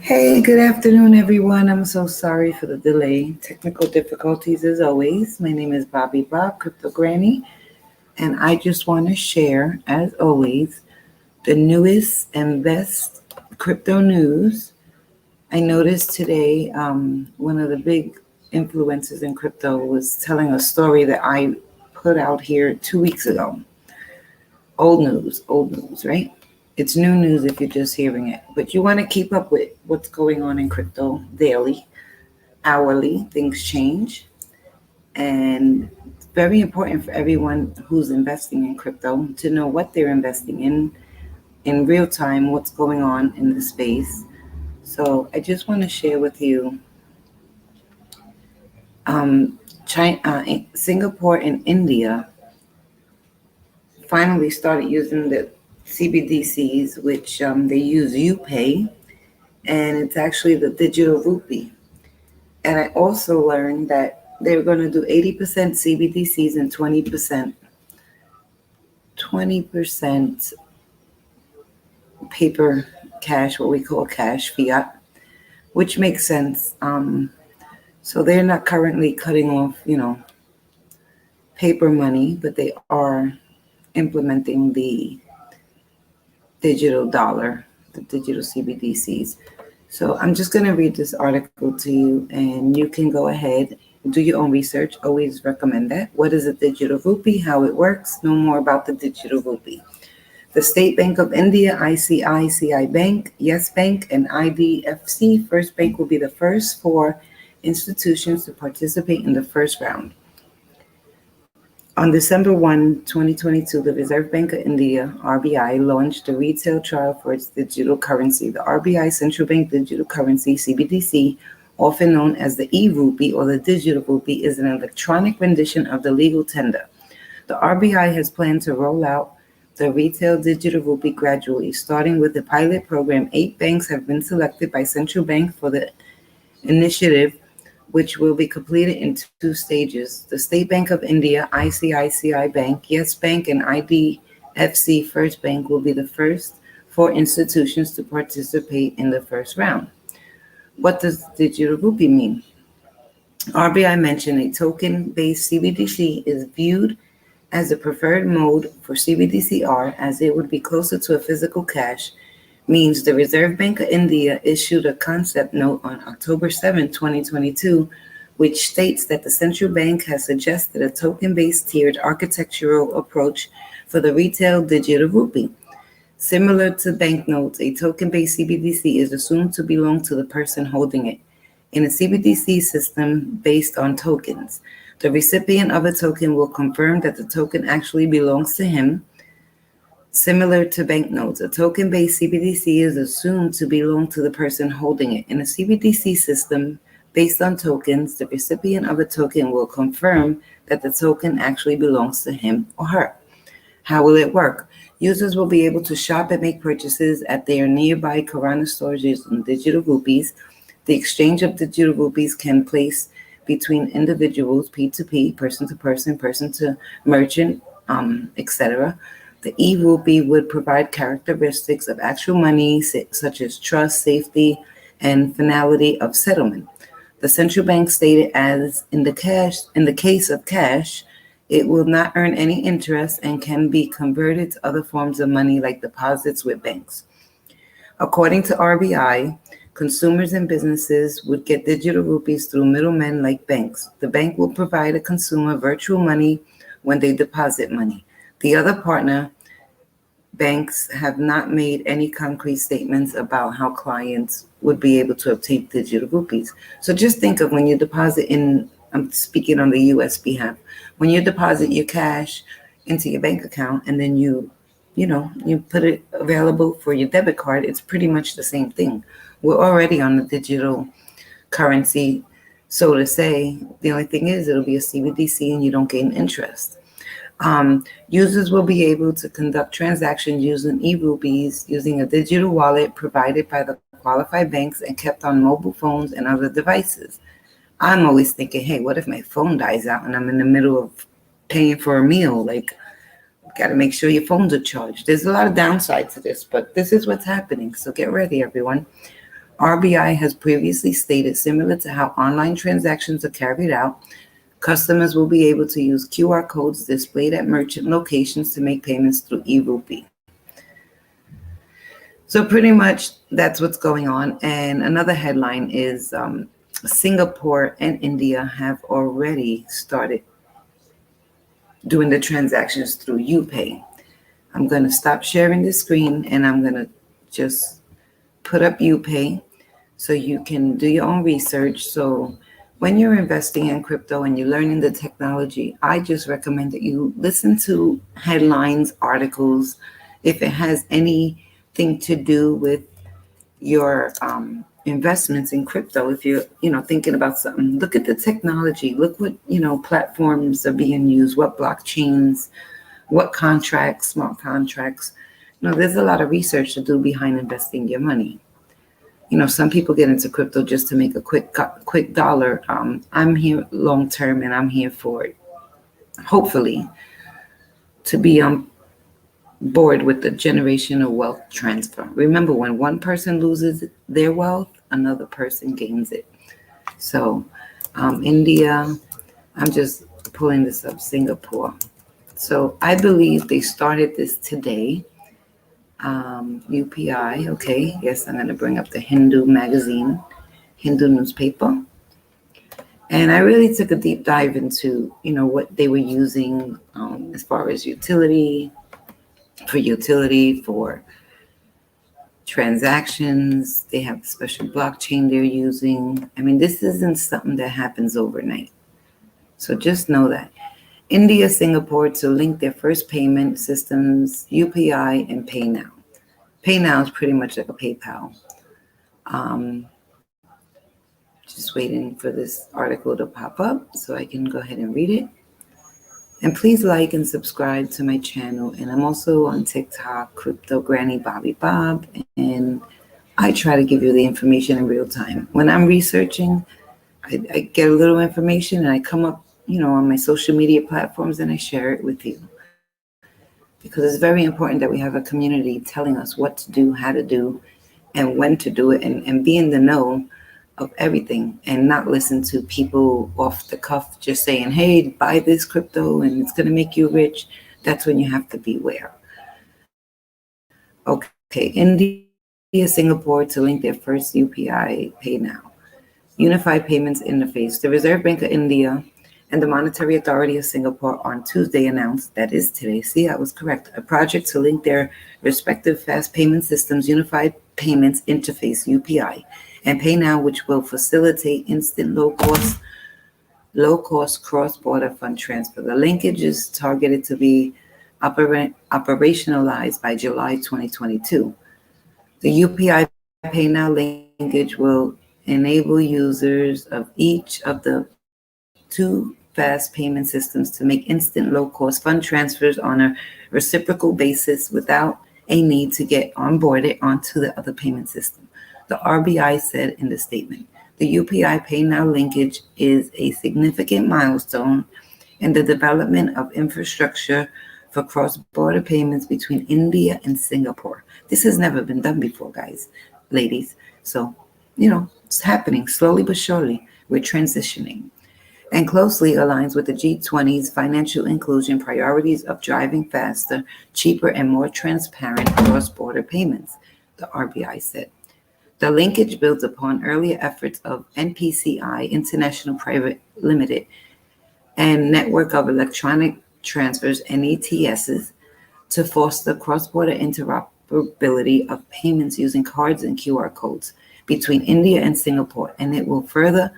Hey, good afternoon, everyone. I'm so sorry for the delay. Technical difficulties as always. My name is Bobby Bob, Crypto Granny, and I just want to share, as always, the newest and best crypto news. I noticed today one of the big influencers in crypto was telling a story that I put out here 2 weeks ago. Old news, right? It's new news if you're just hearing it, but you want to keep up with what's going on in crypto daily, hourly. Things change, and it's very important for everyone who's investing in crypto to know what they're investing in real time, what's going on in the space. So I just want to share with you China, Singapore and India finally started using the CBDCs, which they use UPay, and it's actually the digital rupee. And I also learned that they're going to do 80% CBDCs and 20% paper cash, what we call cash fiat, which makes sense. So they're not currently cutting off, paper money, but they are implementing the digital dollar, the digital CBDCs. So I'm just going to read this article to you, and you can go ahead, do your own research. Always recommend that. What is a digital rupee? How it works? Know more about the digital rupee. The State Bank of India, ICICI Bank, Yes Bank, and IDFC First Bank will be the first four institutions to participate in the first round. On December 1, 2022, the Reserve Bank of India, RBI, launched a retail trial for its digital currency. The RBI Central Bank Digital Currency, CBDC, often known as the e-rupee or the digital rupee, is an electronic rendition of the legal tender. The RBI has planned to roll out the retail digital rupee gradually, starting with the pilot program. 8 banks have been selected by Central Bank for the initiative, which will be completed in 2 stages. The State Bank of India, ICICI Bank, Yes Bank, and IDFC First Bank will be the first 4 institutions to participate in the first round. What does digital rupee mean? RBI mentioned a token-based CBDC is viewed as the preferred mode for CBDCR, as it would be closer to a physical cash. Means the Reserve Bank of India issued a concept note on October 7, 2022, which states that the central bank has suggested a token-based tiered architectural approach for the retail digital rupee. Similar to banknotes, a token-based CBDC is assumed to belong to the person holding it. In a CBDC system based on tokens, the recipient of a token will confirm that the token actually belongs to him. Similar to banknotes, a token-based CBDC is assumed to belong to the person holding it. In a CBDC system based on tokens, the recipient of a token will confirm that the token actually belongs to him or her. How will it work? Users will be able to shop and make purchases at their nearby Kirana stores using digital rupees. The exchange of digital rupees can place between individuals, P2P, person to person, person to merchant, etc. The e-rupee would provide characteristics of actual money, such as trust, safety, and finality of settlement. The central bank stated, as in the case of cash, it will not earn any interest and can be converted to other forms of money like deposits with banks. According to RBI, consumers and businesses would get digital rupees through middlemen like banks. The bank will provide a consumer virtual money when they deposit money. The other partner banks have not made any concrete statements about how clients would be able to obtain digital rupees. So just think of when you deposit in, I'm speaking on the US behalf, when you deposit your cash into your bank account and then you put it available for your debit card, it's pretty much the same thing. We're already on the digital currency, so to say. The only thing is it'll be a CBDC and you don't gain interest. Users will be able to conduct transactions using e-rupees using a digital wallet provided by the qualified banks and kept on mobile phones and other devices. I'm always thinking, hey, what if my phone dies out and I'm in the middle of paying for a meal? Like, Got to make sure your phones are charged. There's a lot of downsides to this, but this is what's happening. So get ready, everyone. RBI has previously stated, similar to how online transactions are carried out, customers will be able to use QR codes displayed at merchant locations to make payments through e-rupee. So pretty much that's what's going on. And another headline is Singapore and India have already started doing the transactions through UPay. I'm going to stop sharing the screen and I'm going to just put up UPay so you can do your own research. So when you're investing in crypto and you're learning the technology, I just recommend that you listen to headlines, articles. If it has anything to do with your investments in crypto, if you're thinking about something, look at the technology, look what platforms are being used, what blockchains, what contracts, smart contracts. There's a lot of research to do behind investing your money. Some people get into crypto just to make a quick dollar. I'm here long term, and I'm here for it, hopefully, to be on board with the generational wealth transfer. Remember, when one person loses their wealth, another person gains it. So India, I'm just pulling this up, Singapore. So I believe they started this today. UPI, okay. Yes, I'm going to bring up the Hindu magazine, Hindu newspaper. And I really took a deep dive into, what they were using as far as utility, for transactions. They have a special blockchain they're using. I mean, this isn't something that happens overnight. So just know that. India, Singapore to link their first payment systems, UPI and PayNow. PayNow is pretty much like a PayPal. Just waiting for this article to pop up so I can go ahead and read it. And please like and subscribe to my channel. And I'm also on TikTok, Crypto Granny Bobby Bob. And I try to give you the information in real time. When I'm researching, I get a little information and I come up, on my social media platforms and I share it with you. Because it's very important that we have a community telling us what to do, how to do, and when to do it, and be in the know of everything and not listen to people off the cuff just saying, hey, buy this crypto and it's going to make you rich. That's when you have to beware. Okay, India, Singapore to link their first UPI PayNow. Unified Payments Interface. The Reserve Bank of India and the Monetary Authority of Singapore on Tuesday announced, that is today, see, I was correct, a project to link their respective fast payment systems, Unified Payments Interface, UPI, and PayNow, which will facilitate instant low-cost cross-border fund transfer. The linkage is targeted to be operationalized by July 2022. The UPI PayNow linkage will enable users of each of the two fast payment systems to make instant low-cost fund transfers on a reciprocal basis without a need to get onboarded onto the other payment system. The RBI said in the statement, the UPI PayNow linkage is a significant milestone in the development of infrastructure for cross-border payments between India and Singapore. This has never been done before, guys, ladies. So, it's happening slowly but surely. We're transitioning, and closely aligns with the G20's financial inclusion priorities of driving faster, cheaper, and more transparent cross-border payments, the RBI said. The linkage builds upon earlier efforts of NPCI, International Private Limited, and Network of Electronic Transfers, NETSs, to foster cross-border interoperability of payments using cards and QR codes between India and Singapore, and it will further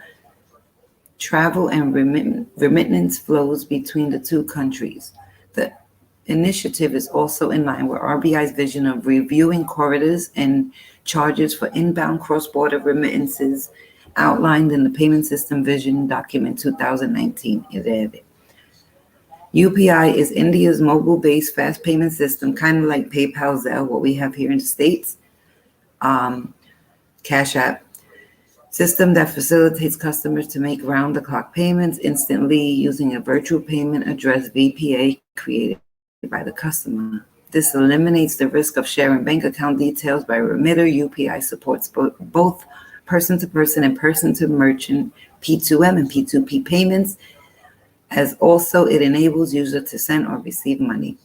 travel and remittance flows between the two countries. The initiative is also in line with RBI's vision of reviewing corridors and charges for inbound cross-border remittances outlined in the Payment System Vision Document 2019. UPI is India's mobile-based fast payment system, kind of like PayPal, Zelle, what we have here in the States, Cash App, system that facilitates customers to make round-the-clock payments instantly using a virtual payment address, VPA, created by the customer. This eliminates the risk of sharing bank account details by remitter. UPI supports both person-to-person and person-to-merchant P2M and P2P payments, as also it enables users to send or receive money.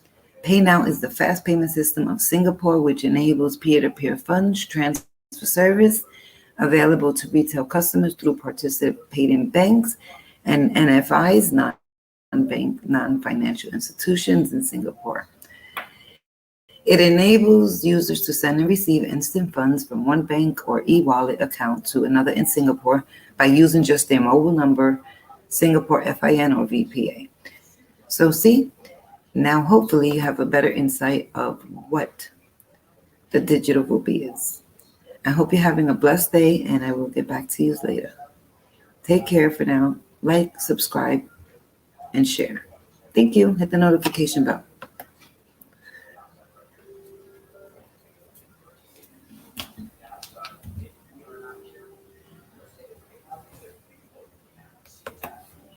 PayNow is the fast payment system of Singapore, which enables peer-to-peer funds transfer service available to retail customers through participating banks and NFIs, non-bank, non-financial institutions in Singapore. It enables users to send and receive instant funds from one bank or e-wallet account to another in Singapore by using just their mobile number, Singapore FIN or VPA. So see, now hopefully you have a better insight of what the digital rupee is. I hope you're having a blessed day, and I will get back to you later. Take care for now. Like, subscribe, and share. Thank you. Hit the notification bell.